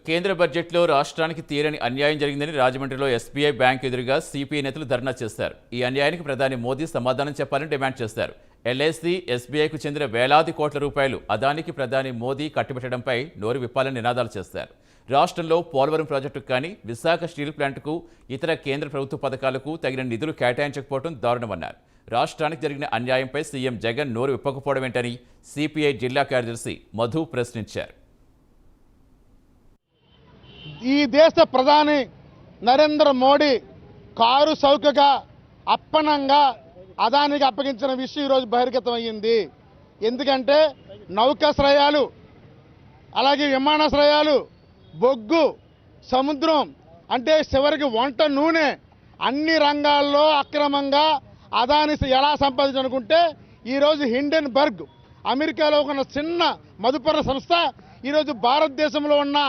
కేంద్ర బడ్జెట్లో రాష్ట్రానికి తీరని అన్యాయం జరిగిందని రాజమండ్రిలో ఎస్బీఐ బ్యాంక్ ఎదురుగా సిపిఐ నేతలు ధర్నా చేశారు. ఈ అన్యాయానికి ప్రధాని మోదీ సమాధానం చెప్పాలని డిమాండ్ చేశారు. ఎల్ఐసి, ఎస్బీఐకు చెందిన వేలాది కోట్ల రూపాయలు అదానికి ప్రధాని మోదీ కట్టిపెట్టడంపై నోరు విప్పాలని నినాదాలు చేశారు. రాష్ట్రంలో పోలవరం ప్రాజెక్టుకు కానీ, విశాఖ స్టీల్ ప్లాంట్కు, ఇతర కేంద్ర ప్రభుత్వ పథకాలకు తగిన నిధులు కేటాయించకపోవడం దారుణమన్నారు. రాష్ట్రానికి జరిగిన అన్యాయంపై సీఎం జగన్ నోరు విప్పకపోవడం ఏంటని సిపిఐ జిల్లా కార్యదర్శి మధు ప్రశ్నించారు. ఈ దేశ ప్రధాని నరేంద్ర మోడీ కారు సౌకగా అప్పనంగా అదానికి అప్పగించిన విషయం ఈరోజు బహిర్గతమయ్యింది. ఎందుకంటే నౌకాశ్రయాలు, అలాగే విమానాశ్రయాలు, బొగ్గు, సముద్రం, అంటే చివరికి వంట నూనె, అన్ని రంగాల్లో అక్రమంగా అదాని ఎలా సంపాదించనుకుంటే ఈరోజు హిండెన్బర్గ్, అమెరికాలో ఉన్న చిన్న మదుపర సంస్థ ఈరోజు భారతదేశంలో ఉన్న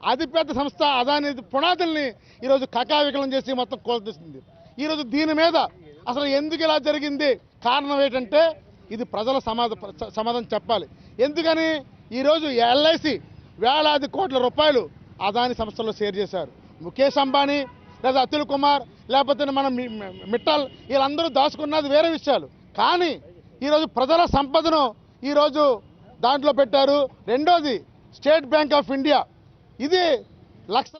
అతిపెద్ద సంస్థ అదాని పునాదుల్ని ఈరోజు కకావికలం చేసి మొత్తం కోల్తీస్తుంది. ఈరోజు దీని మీద అసలు ఎందుకు ఇలా జరిగింది, కారణం ఏంటంటే ఇది ప్రజల సమాధానం చెప్పాలి. ఎందుకని ఈరోజు ఎల్ఐసి వేలాది కోట్ల రూపాయలు అదాని సంస్థల్లో షేర్ చేశారు. ముఖేష్ అంబానీ లేదా అతుల్ కుమార్ లేకపోతే మన మిట్టల్ వీళ్ళందరూ దాచుకున్నది వేరే విషయాలు. కానీ ఈరోజు ప్రజల సంపదను ఈరోజు దాంట్లో పెట్టారు. రెండోది స్టేట్ బ్యాంక్ ఆఫ్ ఇండియా, ఇది లక్ష